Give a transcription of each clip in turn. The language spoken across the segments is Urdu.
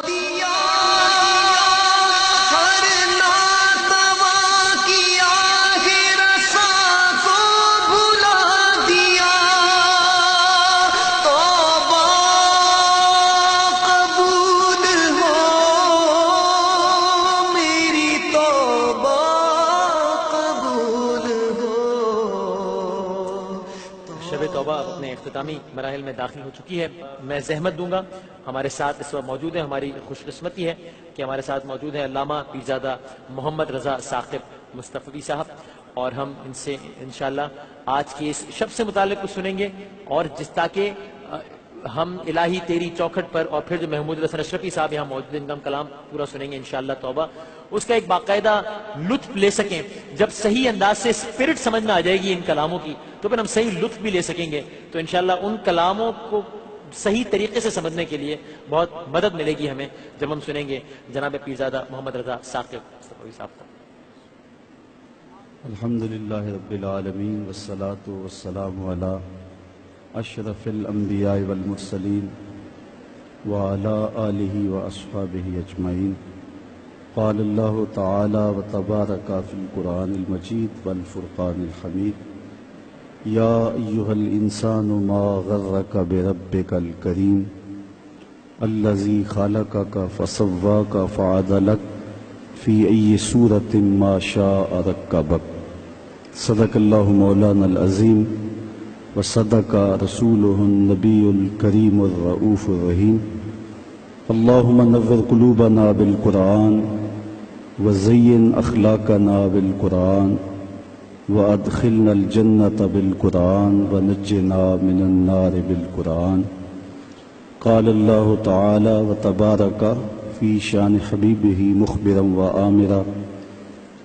دیا ہر ناتوا کیا ہے رسا کو بھلا دیا توبہ قبول ہو میری توبہ قبول ہو. شب توبہ اپنے اختتامی مراحل میں داخل ہو چکی ہے. میں زحمت دوں گا، ہمارے ساتھ اس وقت موجود ہیں، ہماری خوش قسمتی ہے کہ ہمارے ساتھ موجود ہیں علامہ پیرزادہ محمد رضا ثاقب مصطفی صاحب، اور ہم ان سے انشاءاللہ آج کے اس شب سے متعلق کچھ سنیں گے، اور جس تاکہ ہم الہی تیری چوکھٹ پر، اور پھر جو محمود الحسن اشرفی صاحب یہاں موجود ہیں ان کا کلام پورا سنیں گے انشاءاللہ توبہ، اس کا ایک باقاعدہ لطف لے سکیں. جب صحیح انداز سے اسپرٹ سمجھ میں آ جائے گی ان کلاموں کی تو پھر ہم صحیح لطف بھی لے سکیں گے. تو انشاءاللہ ان کلاموں کو صحیح طریقے سے سمجھنے کے لیے بہت مدد ملے گی ہمیں جب ہم سنیں گے جناب پیرزادہ محمد رضا ثاقب مصطفی صاحب کا. الحمدللہ رب العالمین والصلاة والسلام علی اشرف الانبیاء والمرسلین وعلی آلہ واصحابہ اجمعین. قال اللہ تعالی وتبارک فی القرآن المجید والفرقان الحمید. یا ایہا الانسان ما غرک بربک الکریم الذی خلقک فسواک فعدلک فی ای صورت ما شاء رکبک. صدق اللہ مولانا العظیم وصدق رسولہ النبی الکریم الرؤوف الرحیم. اللہم نور قلوبنا بالقرآن وزین اخلاقنا بالقرآن وادخلنا الجنة بالقرآن ونجنا من النار بالقرآن. قال اللہ تعالی وتبارک فی شان حبیبہ مخبرا وآمرا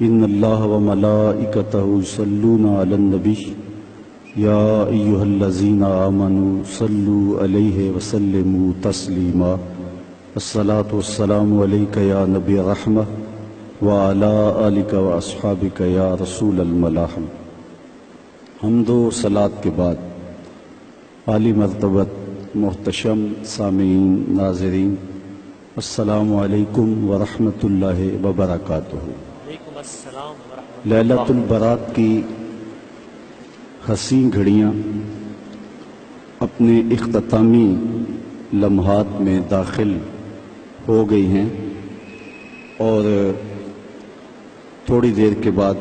ان اللہ وملائکتہ یصلون علی النبی یا ایہا الذین آمنوا صلوا علیہ وسلموا تسلیما. الصلاة والسلام علیک یا نبی رحمہ وعلی آلک واصحابک یا رسول الملاحم. حمد و صلاۃ کے بعد عالی مرتبت محتشم سامعین ناظرین السلام علیکم ورحمۃ اللہ وبرکاتہ. وعلیکم السلام ورحمۃ لیلۃ البرات کی حسین گھڑیاں اپنے اختتامی لمحات میں داخل ہو گئی ہیں، اور تھوڑی دیر کے بعد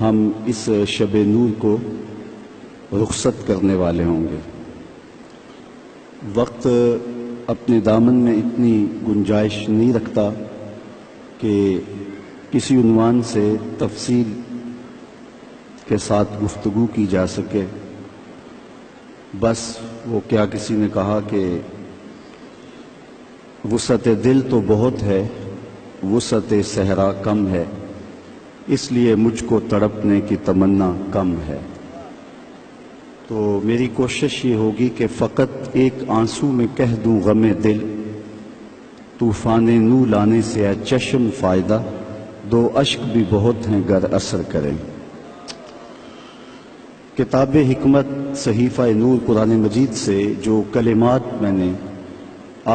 ہم اس شب نور کو رخصت کرنے والے ہوں گے. وقت اپنے دامن میں اتنی گنجائش نہیں رکھتا کہ کسی عنوان سے تفصیل کے ساتھ گفتگو کی جا سکے. بس وہ کیا کسی نے کہا کہ وسعت دل تو بہت ہے وسعت صحرا کم ہے، اس لیے مجھ کو تڑپنے کی تمنا کم ہے. تو میری کوشش یہ ہوگی کہ فقط ایک آنسو میں کہہ دوں غم دل، طوفان نو لانے سے ہے چشم فائدہ، دو اشک بھی بہت ہیں گر اثر کریں. کتاب حکمت صحیفہ نور قرآن مجید سے جو کلمات میں نے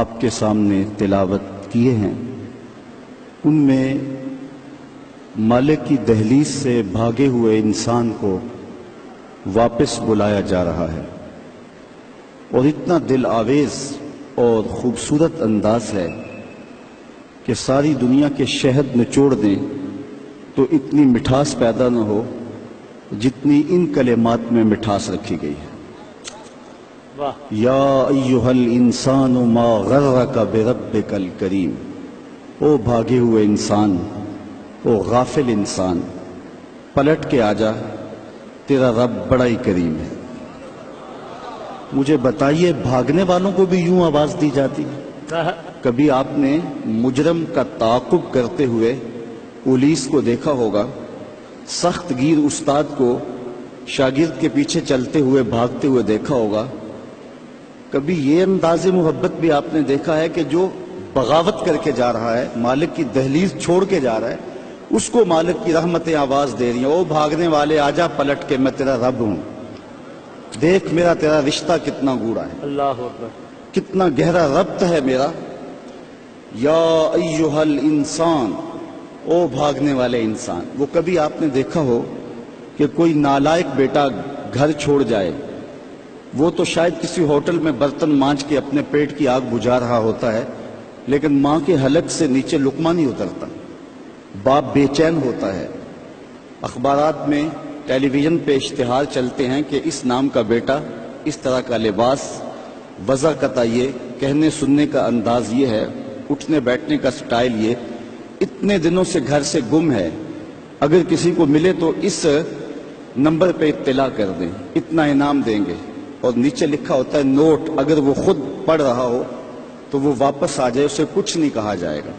آپ کے سامنے تلاوت کیے ہیں، ان میں مالک کی دہلیز سے بھاگے ہوئے انسان کو واپس بلایا جا رہا ہے، اور اتنا دل آویز اور خوبصورت انداز ہے کہ ساری دنیا کے شہد نچوڑ دیں تو اتنی مٹھاس پیدا نہ ہو جتنی ان کلمات میں مٹھاس رکھی گئی ہے. یا ایہا الانسان ما غرک بربک الکریم. او بھاگے ہوئے انسان، او غافل انسان، پلٹ کے آ جا، تیرا رب بڑا ہی کریم ہے. مجھے بتائیے بھاگنے والوں کو بھی یوں آواز دی جاتی ہے؟ کبھی آپ نے مجرم کا تعاقب کرتے ہوئے پولیس کو دیکھا ہوگا، سخت گیر استاد کو شاگرد کے پیچھے چلتے ہوئے بھاگتے ہوئے دیکھا ہوگا. کبھی یہ انداز محبت بھی آپ نے دیکھا ہے کہ جو بغاوت کر کے جا رہا ہے، مالک کی دہلیز چھوڑ کے جا رہا ہے، اس کو مالک کی رحمتیں آواز دے رہی ہیں، او بھاگنے والے آجا پلٹ کے، میں تیرا رب ہوں، دیکھ میرا تیرا رشتہ کتنا گوڑا ہے، اللہ اکبر، کتنا گہرا ربط ہے میرا یا ایہا الانسان، او بھاگنے والے انسان۔ وہ کبھی آپ نے دیکھا ہو کہ کوئی نالائق بیٹا گھر چھوڑ جائے، وہ تو شاید کسی ہوٹل میں برتن مانج کے اپنے پیٹ کی آگ بجھا رہا ہوتا ہے، لیکن ماں کے حلق سے نیچے لقمہ نہیں اترتا، باپ بے چین ہوتا ہے۔ اخبارات میں، ٹیلی ویژن پہ اشتہار چلتے ہیں کہ اس نام کا بیٹا، اس طرح کا لباس، وضع قطع یہ، کہنے سننے کا انداز یہ ہے، اٹھنے بیٹھنے کا سٹائل یہ، اتنے دنوں سے گھر سے گم ہے، اگر کسی کو ملے تو اس نمبر پہ اطلاع کر دیں، اتنا انعام دیں گے۔ اور نیچے لکھا ہوتا ہے نوٹ، اگر وہ خود پڑھ رہا ہو تو وہ واپس آ جائے، اسے کچھ نہیں کہا جائے گا۔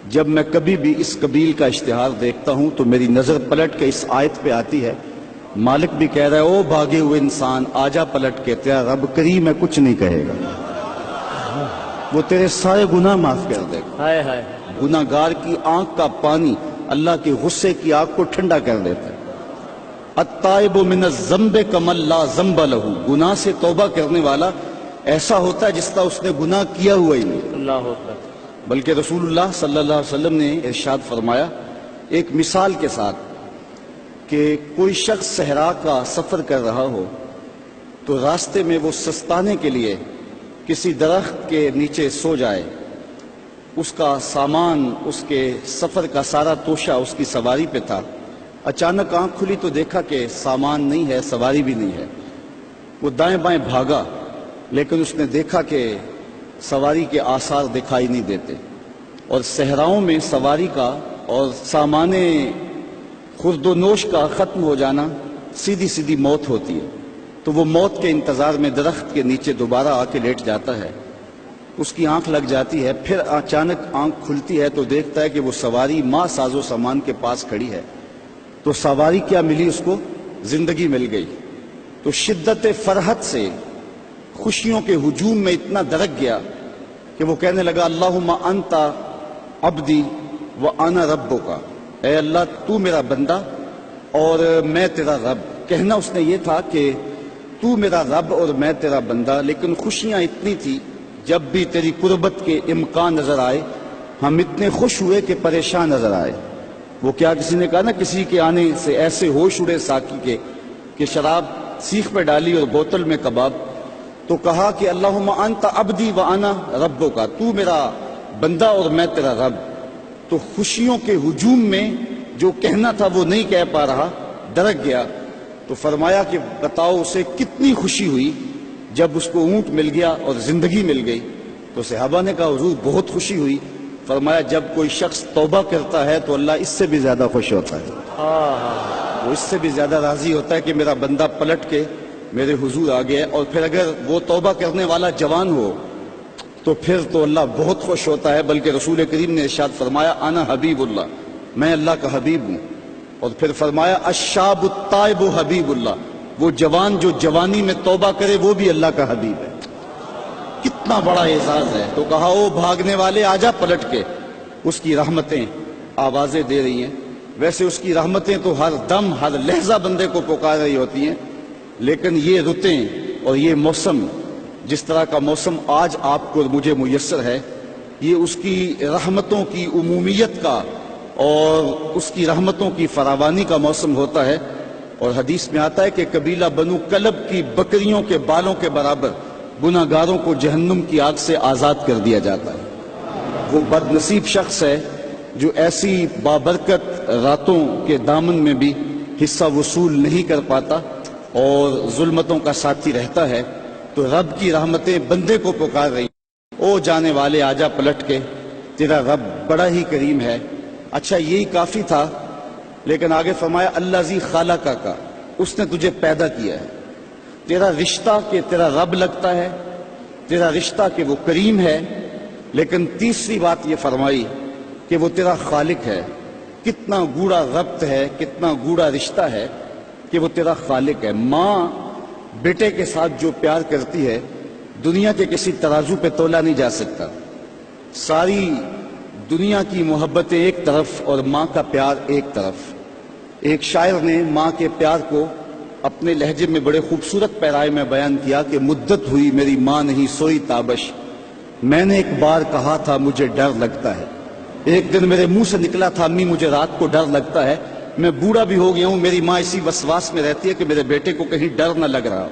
جب میں کبھی بھی اس قبیل کا اشتہار دیکھتا ہوں تو میری نظر پلٹ کے اس آیت پہ آتی ہے، مالک بھی کہہ رہا ہے، او بھاگے ہوئے انسان، آجا پلٹ کے، تیرا رب کریم ہے، کچھ نہیں کہے گا، وہ تیرے سارے گناہ معاف کر دے گا۔ ہائے ہائے، گناہ گار کی آنکھ کا پانی اللہ کے غصے کی آگ کو ٹھنڈا کر دیتا ہے۔ التائب من الذنب کمن لا ذنب لہ، گناہ سے توبہ کرنے والا ایسا ہوتا ہے جس طرح اس نے گناہ کیا ہوا ہی نہیں۔ اللہ اکبر۔ بلکہ رسول اللہ صلی اللہ علیہ وسلم نے ارشاد فرمایا ایک مثال کے ساتھ کہ کوئی شخص صحرا کا سفر کر رہا ہو تو راستے میں وہ سستانے کے لیے کسی درخت کے نیچے سو جائے، اس کا سامان، اس کے سفر کا سارا توشہ اس کی سواری پہ تھا، اچانک آنکھ کھلی تو دیکھا کہ سامان نہیں ہے، سواری بھی نہیں ہے، وہ دائیں بائیں بھاگا لیکن اس نے دیکھا کہ سواری کے آثار دکھائی نہیں دیتے، اور صحراؤں میں سواری کا اور سامان خرد و نوش کا ختم ہو جانا سیدھی سیدھی موت ہوتی ہے، تو وہ موت کے انتظار میں درخت کے نیچے دوبارہ آ کے لیٹ جاتا ہے، اس کی آنکھ لگ جاتی ہے، پھر اچانک آنکھ کھلتی ہے تو دیکھتا ہے کہ وہ سواری ماں ساز و سامان کے پاس کھڑی ہے، تو سواری کیا ملی اس کو؟ زندگی مل گئی۔ تو شدت فرحت سے خوشیوں کے ہجوم میں اتنا درک گیا کہ وہ کہنے لگا اللہم انت عبدی وانا ربک، اے اللہ تو میرا بندہ اور میں تیرا رب۔ کہنا اس نے یہ تھا کہ تو میرا رب اور میں تیرا بندہ، لیکن خوشیاں اتنی تھی، جب بھی تیری قربت کے امکان نظر آئے ہم اتنے خوش ہوئے کہ پریشان نظر آئے۔ وہ کیا کسی نے کہا نا کسی کے آنے سے ایسے ہوش اڑے ساقی کے کہ شراب سیخ پہ ڈالی اور بوتل میں کباب، تو کہا کہ اللہم انت عبدی وانا ربک، تو میرا بندہ اور میں تیرا رب۔ تو خوشیوں کے ہجوم میں جو کہنا تھا وہ نہیں کہہ پا رہا، درک گیا، تو فرمایا کہ بتاؤ اسے کتنی خوشی ہوئی جب اس کو اونٹ مل گیا اور زندگی مل گئی۔ تو صحابہ نے کہا حضور بہت خوشی ہوئی۔ فرمایا جب کوئی شخص توبہ کرتا ہے تو اللہ اس سے بھی زیادہ خوش ہوتا ہے، وہ اس سے بھی زیادہ راضی ہوتا ہے کہ میرا بندہ پلٹ کے میرے حضور آ گیا۔ اور پھر اگر وہ توبہ کرنے والا جوان ہو تو پھر تو اللہ بہت خوش ہوتا ہے، بلکہ رسول کریم نے ارشاد فرمایا انا حبیب اللہ، میں اللہ کا حبیب ہوں۔ اور پھر فرمایا الشاب التائب حبیب اللہ، وہ جوان جو جوانی میں توبہ کرے وہ بھی اللہ کا حبیب ہے۔ کتنا بڑا اعزاز ہے۔ تو کہا او بھاگنے والے آجا پلٹ کے، اس کی رحمتیں آوازیں دے رہی ہیں۔ ویسے اس کی رحمتیں تو ہر دم ہر لہجہ بندے کو پکار رہی ہوتی ہیں، لیکن یہ رتیں اور یہ موسم، جس طرح کا موسم آج آپ کو مجھے میسر ہے، یہ اس کی رحمتوں کی عمومیت کا اور اس کی رحمتوں کی فراوانی کا موسم ہوتا ہے۔ اور حدیث میں آتا ہے کہ قبیلہ بنو کلب کی بکریوں کے بالوں کے برابر گناہ گاروں کو جہنم کی آگ سے آزاد کر دیا جاتا ہے۔ وہ بد نصیب شخص ہے جو ایسی بابرکت راتوں کے دامن میں بھی حصہ وصول نہیں کر پاتا اور ظلمتوں کا ساتھی رہتا ہے۔ تو رب کی رحمتیں بندے کو پکار رہی، او جانے والے آجا پلٹ کے، تیرا رب بڑا ہی کریم ہے۔ اچھا یہی کافی تھا، لیکن آگے فرمایا الذی خلقک کا، اس نے تجھے پیدا کیا ہے۔ تیرا رشتہ کہ تیرا رب لگتا ہے، تیرا رشتہ کہ وہ کریم ہے، لیکن تیسری بات یہ فرمائی کہ وہ تیرا خالق ہے۔ کتنا گوڑا ربط ہے، کتنا گوڑا رشتہ ہے کہ وہ تیرا خالق ہے۔ ماں بیٹے کے ساتھ جو پیار کرتی ہے دنیا کے کسی ترازو پہ تولا نہیں جا سکتا۔ ساری دنیا کی محبتیں ایک طرف اور ماں کا پیار ایک طرف۔ ایک شاعر نے ماں کے پیار کو اپنے لہجے میں بڑے خوبصورت پیرائے میں بیان کیا کہ مدت ہوئی میری ماں نہیں سوئی تابش، میں نے ایک بار کہا تھا مجھے ڈر لگتا ہے، ایک دن میرے منہ سے نکلا تھا امی مجھے رات کو ڈر لگتا ہے۔ میں بوڑھا بھی ہو گیا ہوں، میری ماں اسی وسواس میں رہتی ہے کہ میرے بیٹے کو کہیں ڈر نہ لگ رہا۔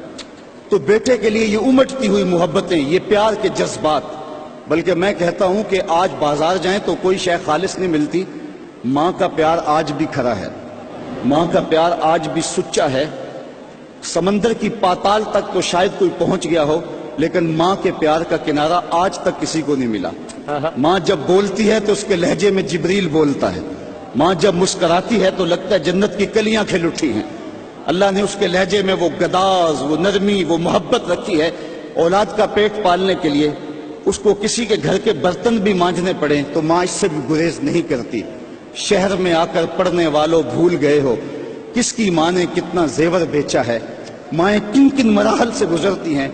تو بیٹے کے لیے یہ امٹتی ہوئی محبتیں، یہ پیار کے جذبات، بلکہ میں کہتا ہوں کہ آج بازار جائیں تو کوئی شے خالص نہیں ملتی، ماں کا پیار آج بھی کھرا ہے، ماں کا پیار آج بھی سچا ہے۔ سمندر کی پاتال تک تو شاید کوئی پہنچ گیا ہو، لیکن ماں کے پیار کا کنارہ آج تک کسی کو نہیں ملا۔ ماں جب بولتی ہے تو اس کے لہجے میں جبریل بولتا ہے، ماں جب مسکراتی ہے تو لگتا ہے جنت کی کلیاں کھل اٹھی ہیں۔ اللہ نے اس کے لہجے میں وہ گداز، وہ نرمی، وہ محبت رکھی ہے۔ اولاد کا پیٹ پالنے کے لیے اس کو کسی کے گھر کے برتن بھی مانجنے پڑیں تو ماں اس سے بھی گریز نہیں کرتی۔ شہر میں آ کر پڑھنے والوں بھول گئے ہو کس کی ماں نے کتنا زیور بیچا ہے، مائیں کن کن مراحل سے گزرتی ہیں۔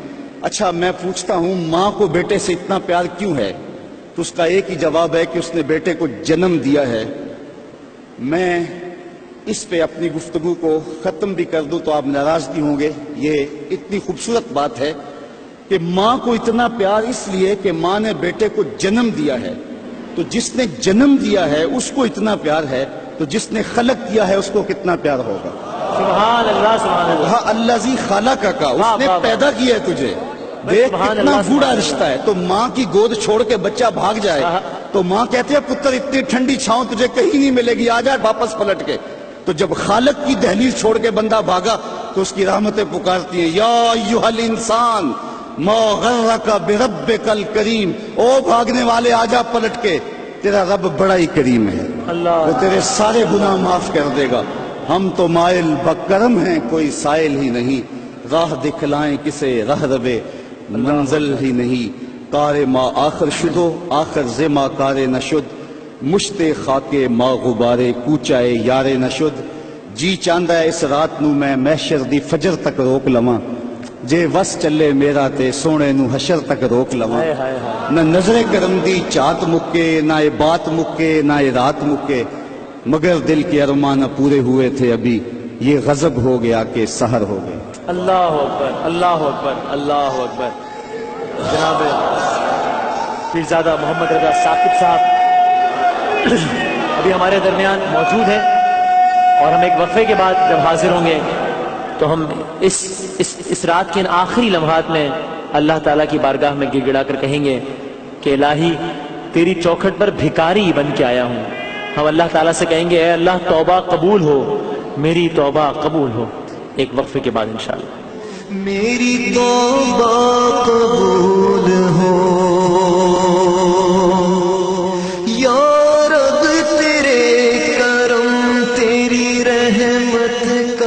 اچھا میں پوچھتا ہوں ماں کو بیٹے سے اتنا پیار کیوں ہے؟ تو اس کا ایک ہی جواب ہے کہ اس نے بیٹے کو جنم دیا ہے۔ میں اس پہ اپنی گفتگو کو ختم بھی کر دوں تو آپ ناراض نہیں ہوں گے۔ یہ اتنی خوبصورت بات ہے کہ ماں کو اتنا پیار اس لیے کہ ماں نے بیٹے کو جنم دیا ہے، تو جس نے جنم دیا ہے اس کو اتنا پیار ہے، تو جس نے خلق کیا ہے اس کو کتنا پیار ہوگا؟ سبحان اللہ، سبحان اللہ۔ ہاں اللہ زی خالقہ کا، اس نے واہ، واہ، پیدا کیا ہے تجھے۔ دیکھ سبحان کتنا اللہ، گوڑا سبحان رشتہ ہے۔ تو ماں کی گود چھوڑ کے بچہ بھاگ جائے تو ماں کہتے ہیں پتر اتنی ٹھنڈی چھاؤں تجھے کہیں نہیں ملے گی، آ جائے واپس پلٹ کے۔ تو جب خالق کی دہلیز چھوڑ کے بندہ بھاگا تو اس کی رحمتیں پکارتی ہیں، یا ایھا الانسان ما غرک بربک الکریم، او بھاگنے والے آ جا پلٹ کے، تیرا رب بڑا ہی کریم ہے، اللہ، وہ تیرے سارے گناہ معاف کر دے گا۔ ہم تو مائل بکرم ہیں کوئی سائل ہی نہیں، راہ دکھلائیں کسے راہ ربے منزل ہی نہیں۔ کار ما آخر شدو آخر زما کار نشد، مشت خاک ما غبارے کوچائے یارے نشد۔ جی چاندہ ہے اس رات نو میں محشر دی فجر تک روک لواں، جے وس چلے میرا تے سونے نو حشر تک روک لواں۔ ہائے ہائے ہائے۔ نہ نظر کرم دی چات مکے، نہ یہ بات مکے، نہ یہ رات مکے، مگر دل کے ارمان پورے ہوئے تھے ابھی، یہ غضب ہو گیا کہ سحر ہو گئے۔ اللہ اکبر، اللہ اکبر، اللہ اکبر۔ جناب پیرزادہ محمد رضا ثاقب صاحب ابھی ہمارے درمیان موجود ہیں، اور ہم ایک وقفے کے بعد جب حاضر ہوں گے تو ہم اس رات کے ان آخری لمحات میں اللہ تعالیٰ کی بارگاہ میں گر گڑا کر کہیں گے کہ الہی تیری چوکھٹ پر بھکاری بن کے آیا ہوں۔ ہم اللہ تعالیٰ سے کہیں گے اے اللہ توبہ قبول ہو، میری توبہ قبول ہو۔ ایک وقفے کے بعد انشاءاللہ میری توبہ قبول ہو یا رب، تیرے کرم تیری رحمت کا